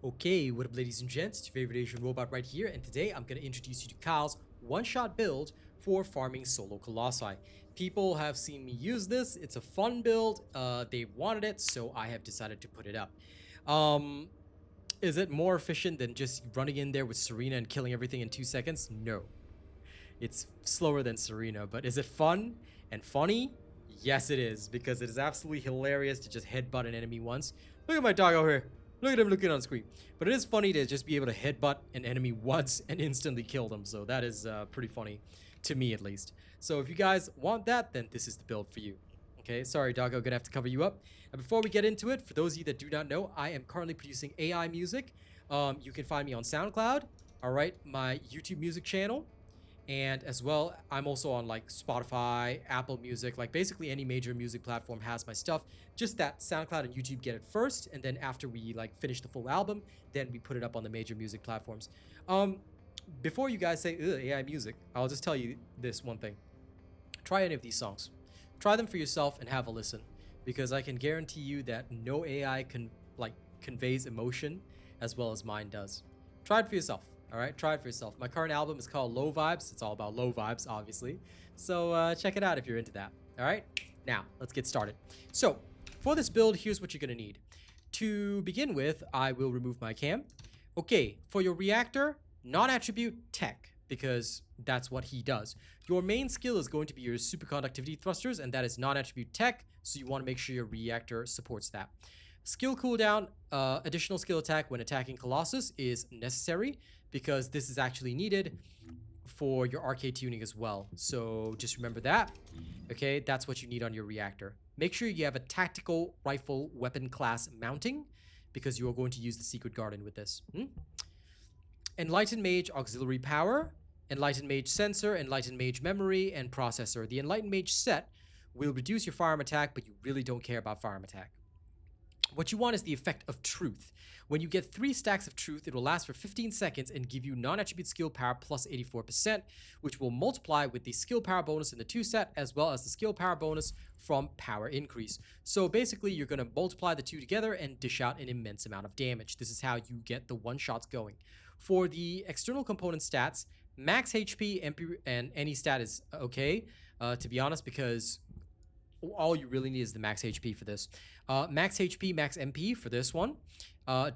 Okay, what up ladies and gents, it's your favorite Asian robot right here, and today I'm going to introduce you to Kyle's one-shot build for farming solo colossi. People have seen me use this, it's a fun build, they wanted it, so I have decided to put it up. Is it more efficient than just running in there with Serena and killing everything in 2 seconds? No. It's slower than Serena, but is it fun and funny? Yes it is, because it is absolutely hilarious to just headbutt an enemy once. Look at my dog over here. Look at him looking on screen. But it is funny to just be able to headbutt an enemy once and instantly kill them. So that is pretty funny, to me at least. So if you guys want that, then this is the build for you. Okay, sorry doggo, gonna have to cover you up. And before we get into it, for those of you that do not know, I am currently producing AI music. You can find me on SoundCloud, alright, my YouTube music channel. And as well, I'm also on like Spotify, Apple Music, like basically any major music platform has my stuff. Just that SoundCloud and YouTube get it first, and then after we like finish the full album, then we put it up on the major music platforms. Before you guys say, ugh, AI music, I'll just tell you this one thing. Try any of these songs. Try them for yourself and have a listen, because I can guarantee you that no AI conveys emotion as well as mine does. Try it for yourself. All right, try it for yourself. My current album is called Low Vibes. It's all about low vibes, obviously. So check it out if you're into that. All right, now let's get started. So for this build, here's what you're gonna need. To begin with, I will remove my cam. Okay, for your reactor, non-attribute tech, because that's what he does. Your main skill is going to be your superconductivity thrusters, and that is non-attribute tech, so you want to make sure your reactor supports that. Skill cooldown, additional skill attack when attacking Colossus is necessary, because this is actually needed for your arcade tuning as well. So just remember that. Okay, that's what you need on your reactor. Make sure you have a tactical rifle weapon class mounting, because you are going to use the Secret Garden with this. Enlightened Mage auxiliary power, Enlightened Mage sensor, Enlightened Mage memory, and processor. The Enlightened Mage set will reduce your firearm attack, but you really don't care about firearm attack. What you want is the effect of truth. When you get 3 stacks of truth, it will last for 15 seconds and give you non-attribute skill power plus 84%, which will multiply with the skill power bonus in the 2 set, as well as the skill power bonus from power increase. So basically, you're going to multiply the two together and dish out an immense amount of damage. This is how you get the one-shots going. For the external component stats, max HP, MP, and any stat is okay, to be honest, because all you really need is the max HP for this. Max HP, max MP for this one.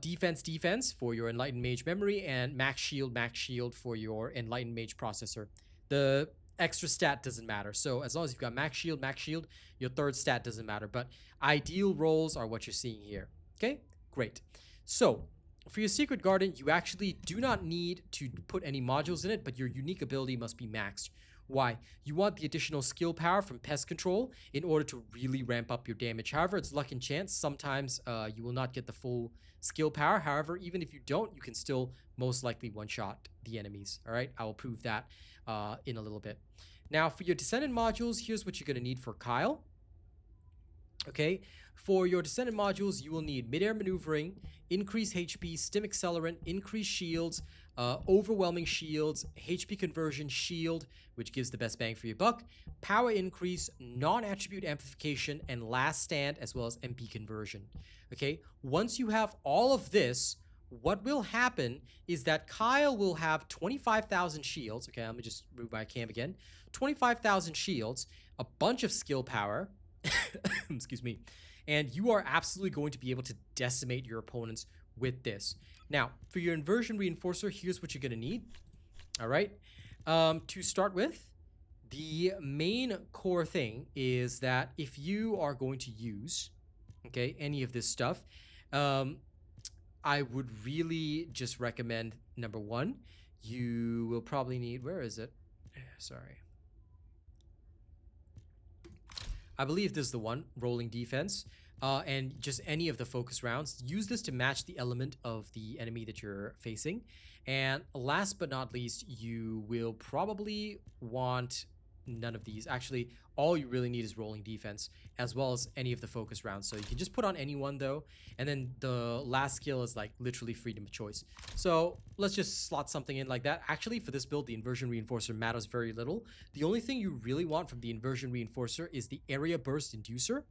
Defense for your Enlightened Mage memory, and max shield for your Enlightened Mage processor. The extra stat doesn't matter. So as long as you've got max shield, your third stat doesn't matter. But ideal rolls are what you're seeing here. Okay, great. So for your Secret Garden, you actually do not need to put any modules in it, but your unique ability must be maxed. Why? You want the additional skill power from pest control in order to really ramp up your damage. However, it's luck and chance. Sometimes you will not get the full skill power. However, even if you don't, you can still most likely one-shot the enemies. All right, I will prove that in a little bit. Now, for your Descendant modules, here's what you're going to need for Kyle. Okay, for your Descendant modules, you will need mid-air maneuvering, increased HP, stim accelerant, increased shields, overwhelming shields, HP conversion shield, which gives the best bang for your buck, power increase, non-attribute amplification, and last stand, as well as MP conversion. Okay, once you have all of this, what will happen is that Kyle will have 25,000 shields. Okay, let me just move my cam again. 25,000 shields, a bunch of skill power, excuse me, and you are absolutely going to be able to decimate your opponents with this. Now, for your Inversion Reinforcer, here's what you're going to need. All right. To start with, the main core thing is that if you are going to use, okay, any of this stuff, I would really just recommend, number one, you will probably need, where is it? Sorry. I believe this is the one, rolling defense, and just any of the focus rounds. Use this to match the element of the enemy that you're facing. And last but not least, you will probably want none of these. Actually, all you really need is rolling defense, as well as any of the focus rounds. So you can just put on any one though, and then the last skill is like literally freedom of choice. So let's just slot something in like that. Actually, for this build, the Inversion Reinforcer matters very little. The only thing you really want from the Inversion Reinforcer is the area burst inducer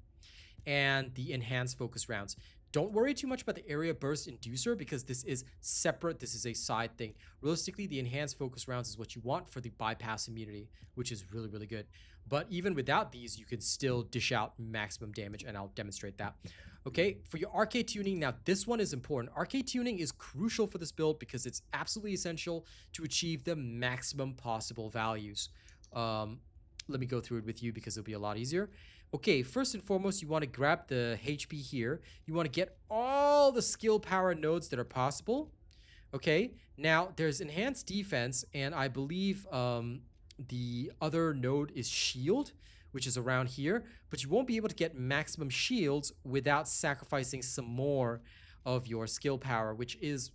and the enhanced focus rounds. Don't worry too much about the area burst inducer because this is separate. This is a side thing. Realistically, the enhanced focus rounds is what you want for the bypass immunity, which is really, really good. But even without these, you can still dish out maximum damage, and I'll demonstrate that. Okay, for your arcade tuning, now this one is important. Arcade tuning is crucial for this build because it's absolutely essential to achieve the maximum possible values. Let me go through it with you because it'll be a lot easier. Okay, first and foremost, you want to grab the HP here. You want to get all the skill power nodes that are possible. Okay, now there's enhanced defense, and I believe the other node is shield, which is around here, but you won't be able to get maximum shields without sacrificing some more of your skill power, which is,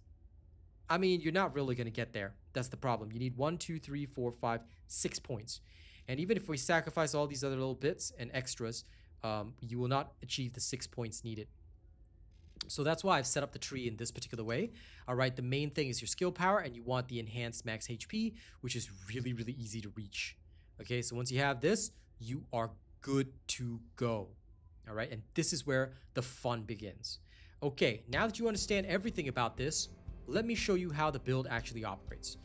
I mean, you're not really going to get there. That's the problem. You need 1, 2, 3, 4, 5, 6 points. And even if we sacrifice all these other little bits and extras, you will not achieve the 6 points needed. So that's why I've set up the tree in this particular way. All right, the main thing is your skill power, and you want the enhanced max HP, which is really, really easy to reach. Okay, so once you have this, you are good to go. All right, and this is where the fun begins. Okay, now that you understand everything about this, let me show you how the build actually operates.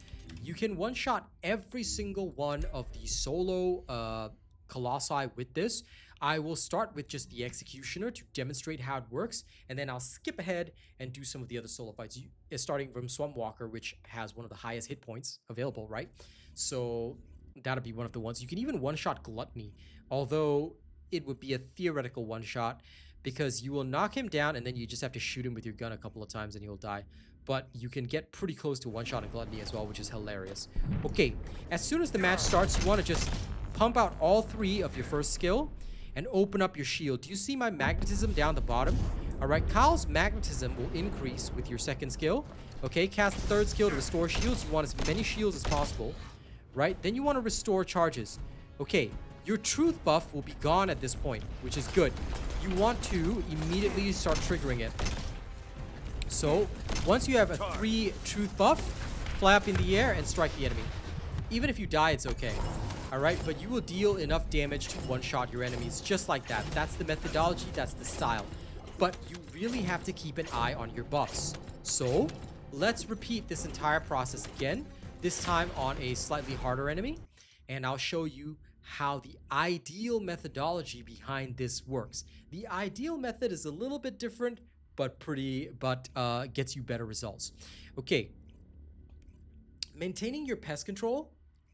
You can one-shot every single one of the solo colossi with this. I will start with just the Executioner to demonstrate how it works, and then I'll skip ahead and do some of the other solo fights, starting from Swamp Walker, which has one of the highest hit points available, right? So that'll be one of the ones. You can even one-shot Gluttony, although it would be a theoretical one-shot because you will knock him down and then you just have to shoot him with your gun a couple of times and he'll die. But you can get pretty close to one-shot Gluttony as well, which is hilarious. Okay, as soon as the match starts, you want to just pump out all 3 of your first skill and open up your shield. Do you see my magnetism down the bottom? All right, Kyle's magnetism will increase with your second skill. Okay, cast the third skill to restore shields. You want as many shields as possible, right? Then you want to restore charges. Okay, your truth buff will be gone at this point, which is good. You want to immediately start triggering it. So once you have a 3 truth buff, fly up in the air and strike the enemy. Even if you die, it's okay. All right, but you will deal enough damage to one-shot your enemies just like that. That's the methodology, that's the style. But you really have to keep an eye on your buffs. So let's repeat this entire process again, this time on a slightly harder enemy, and I'll show you how the ideal methodology behind this works. The ideal method is a little bit different, but gets you better results. Okay, maintaining your pest control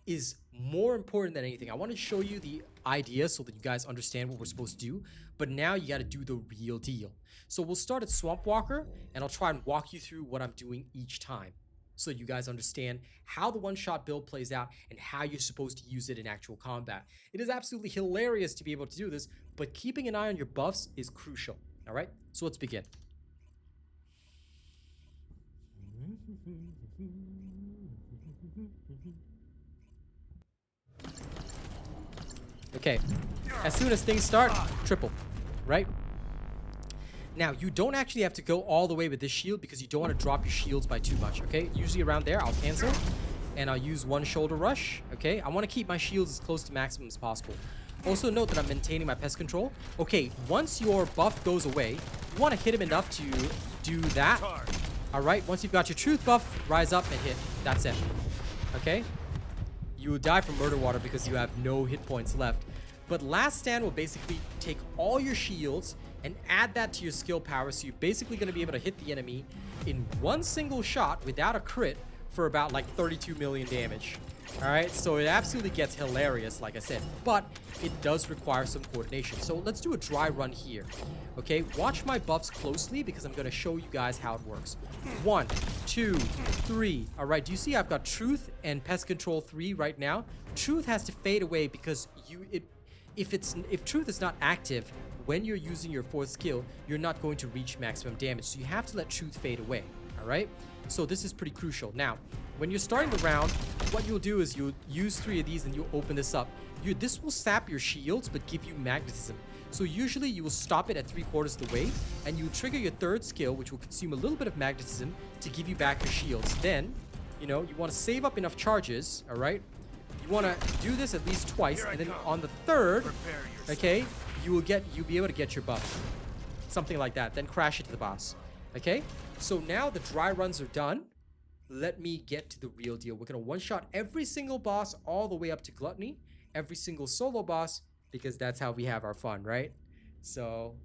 is more important than anything. I want to show you the idea so that you guys understand what we're supposed to do, but now you got to do the real deal. So we'll start at Swamp Walker, and I'll try and walk you through what I'm doing each time so you guys understand how the one-shot build plays out and how you're supposed to use it in actual combat. It is absolutely hilarious to be able to do this, but keeping an eye on your buffs is crucial. All right, so let's begin. Okay, as soon as things start, triple, right? Now, you don't actually have to go all the way with this shield because you don't want to drop your shields by too much, okay? Usually around there, I'll cancel, and I'll use 1 shoulder rush, okay? I want to keep my shields as close to maximum as possible. Also note that I'm maintaining my pest control. Okay, once your buff goes away, you want to hit him enough to do that. All right, once you've got your truth buff, rise up and hit. That's it, okay? You will die from murder water because you have no hit points left. But last stand will basically take all your shields and add that to your skill power, so you're basically going to be able to hit the enemy in 1 single shot without a crit for about like 32 million damage. All right, so it absolutely gets hilarious, like I said, but it does require some coordination. So let's do a dry run here. Okay, watch my buffs closely because I'm going to show you guys how it works. 1, 2, 3. All right, do you see I've got Truth and Pest Control 3 right now? Truth has to fade away because if Truth is not active when you're using your 4th skill, you're not going to reach maximum damage. So you have to let Truth fade away. All right, so this is pretty crucial. Now, when you're starting the round, what you'll do is you'll use 3 of these and you'll open this up. This will sap your shields but give you magnetism. So usually you will stop it at 3/4 of the way, and you trigger your 3rd skill, which will consume a little bit of magnetism to give you back your shields. Then, you want to save up enough charges, all right? You want to do this at least twice, and then on the 3rd, okay, you'll be able to get your buff. something like that. Then crash into the boss. Okay? So now the dry runs are done. Let me get to the real deal. We're gonna one-shot every single boss all the way up to Gluttony. Every single solo boss, because that's how we have our fun, right? So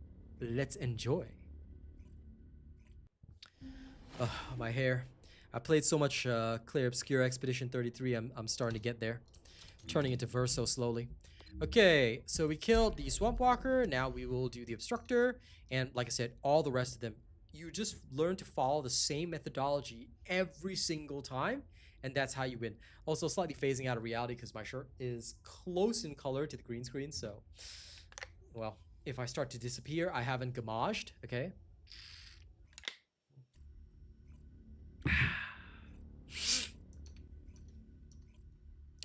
let's enjoy. My hair. I played so much Clear Obscure Expedition 33, I'm starting to get there. Turning into Verso slowly. Okay, so we killed the Swamp Walker. Now we will do the Obstructor. And like I said, all the rest of them. You just learn to follow the same methodology every single time. And that's how you win. Also, slightly phasing out of reality because my shirt is close in color to the green screen. So, well, if I start to disappear, I haven't gamaged, okay?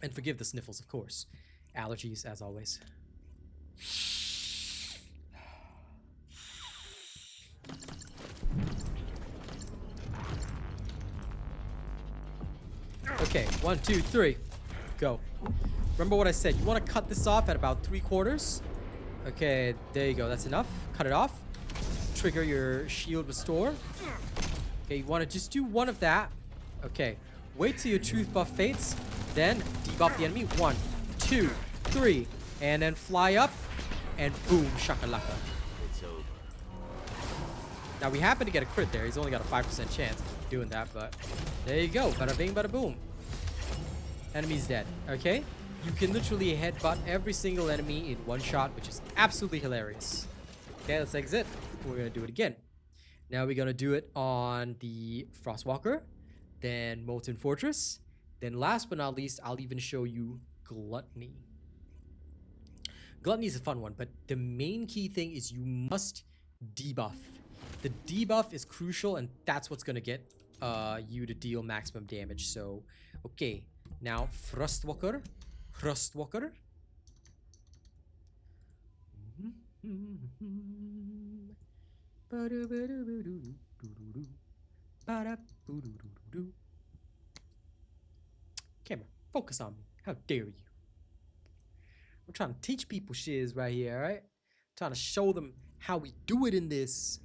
And forgive the sniffles, of course. Allergies, as always. Okay, 1, 2, 3. Go. Remember what I said. You want to cut this off at about 3/4. Okay, there you go. That's enough. Cut it off. Trigger your shield restore. Okay, you want to just do one of that. Okay. Wait till your truth buff fades. Then debuff the enemy. 1, 2, 3. And then fly up. And boom, shakalaka. It's over. Now we happen to get a crit there. He's only got a 5% chance of doing that, but there you go. Bada bing, bada boom. Enemy's dead. Okay? You can literally headbutt every single enemy in one shot, which is absolutely hilarious. Okay, let's exit. We're gonna do it again. Now we're gonna do it on the Frostwalker, then Molten Fortress, then last but not least, I'll even show you Gluttony. Gluttony is a fun one, but the main key thing is you must debuff. The debuff is crucial, and that's what's gonna get you to deal maximum damage. So, okay, now Frostwalker. Camera, focus on me. How dare you? I'm trying to teach people shiz right here, alright? Trying to show them how we do it in this.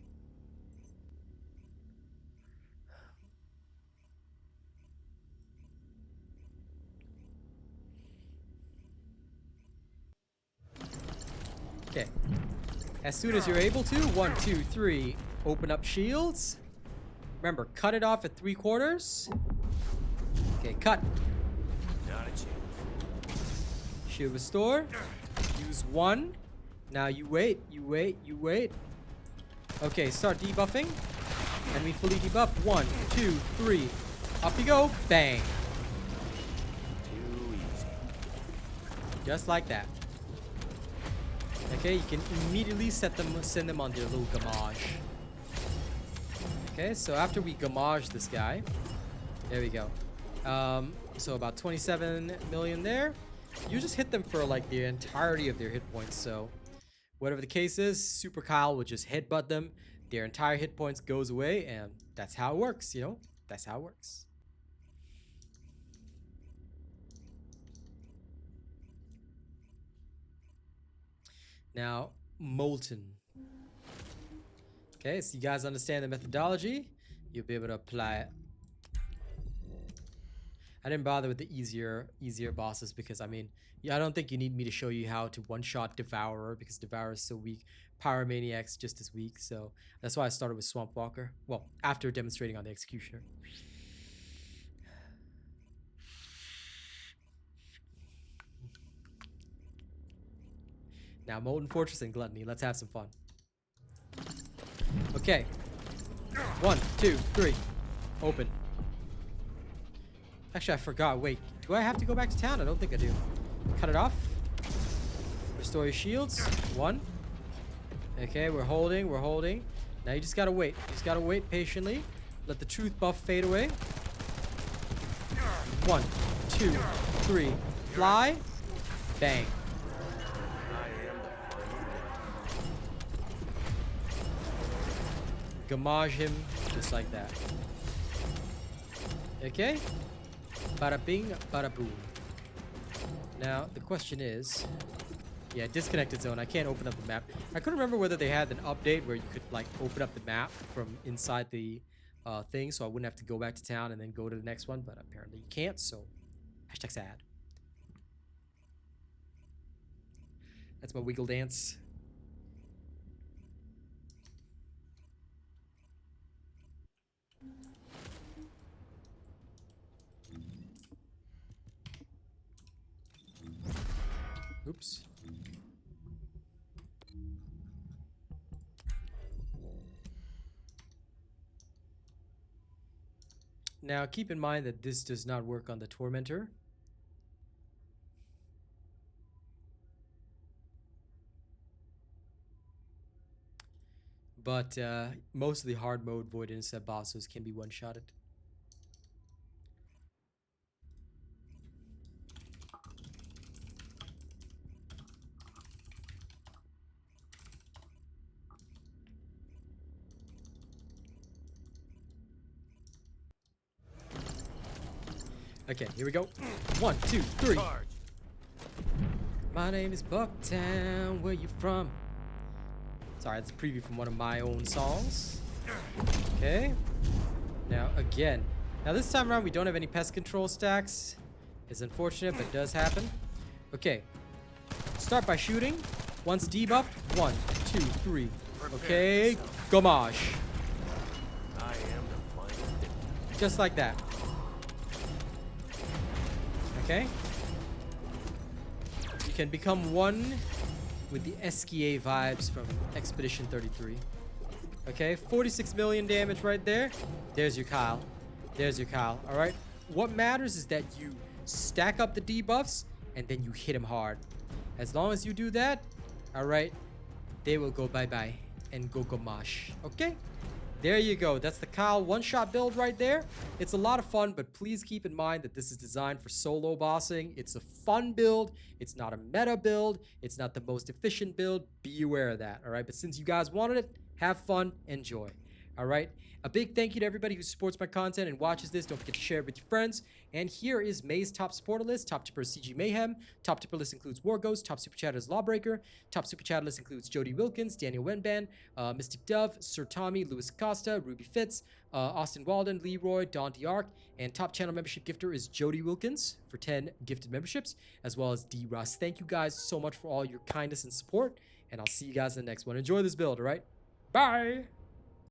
Okay. As soon as you're able to, 1, 2, 3, open up shields. Remember, cut it off at 3/4. Okay, cut. Not a chance. Shield restore. Use 1. Now you wait, you wait, you wait. Okay, start debuffing. And we fully debuff. 1, 2, 3. Up you go. Bang. Too easy. Just like that. Okay, you can immediately send them on their little gamage. Okay, so after we gamage this guy, there we go. So about 27 million there. You just hit them for like the entirety of their hit points. So whatever the case is, Super Kyle will just headbutt them. Their entire hit points goes away, and that's how it works, you know? That's how it works. Now, Molten. Okay, so you guys understand the methodology. You'll be able to apply it. I didn't bother with the easier bosses because, I mean, I don't think you need me to show you how to one-shot Devourer because Devourer is so weak. Pyromaniac's just as weak, so that's why I started with Swamp Walker. Well, after demonstrating on the Executioner. Now, Molten Fortress and Gluttony. Let's have some fun. Okay. 1, 2, 3. Open. Actually, I forgot. Wait, do I have to go back to town? I don't think I do. Cut it off. Restore your shields. 1. Okay, we're holding. We're holding. Now you just gotta wait. You just gotta wait patiently. Let the truth buff fade away. 1, 2, 3. Fly. Bang. Gamage him just like that. Okay? Bada bing, bada boom. Now, the question is, Yeah, disconnected zone. I can't open up the map. I couldn't remember whether they had an update where you could like open up the map from inside the thing, so I wouldn't have to go back to town and then go to the next one, but apparently you can't, so hashtag sad. That's my wiggle dance. Oops. Now, keep in mind that this does not work on the Tormentor. But most of the hard mode Void Intercept bosses can be one-shotted. Okay, here we go. 1, 2, 3. Charge. My name is Bucktown. Where you from? Sorry, that's a preview from one of my own songs. Okay. Now, again. Now, this time around, we don't have any pest control stacks. It's unfortunate, but it does happen. Okay. Start by shooting. Once debuffed. 1, 2, 3. Okay. Gomage. I am the final victim. Just like that. Okay. You can become one with the Esquier vibes from Expedition 33. Okay, 46 million damage right there. There's your Kyle. There's your Kyle. All right. What matters is that you stack up the debuffs and then you hit him hard. As long as you do that, all right, they will go bye-bye and go gamash. Okay. There you go. That's the Kyle one-shot build right there. It's a lot of fun, but please keep in mind that this is designed for solo bossing. It's a fun build. It's not a meta build. It's not the most efficient build. Be aware of that, all right? But since you guys wanted it, have fun, enjoy, all right? A big thank you to everybody who supports my content and watches this. Don't forget to share it with your friends. And here is May's top supporter list. Top tipper is CG Mayhem. Top tipper list includes War Ghost. Top super chatter is Lawbreaker. Top super chatter list includes Jody Wilkins, Daniel Wenban, Mystic Dove, Sir Tommy, Louis Costa, Ruby Fitz, Austin Walden, Leroy, Don Diarc. And top channel membership gifter is Jody Wilkins for 10 gifted memberships, as well as D. Russ. Thank you guys so much for all your kindness and support. And I'll see you guys in the next one. Enjoy this build, all right? Bye!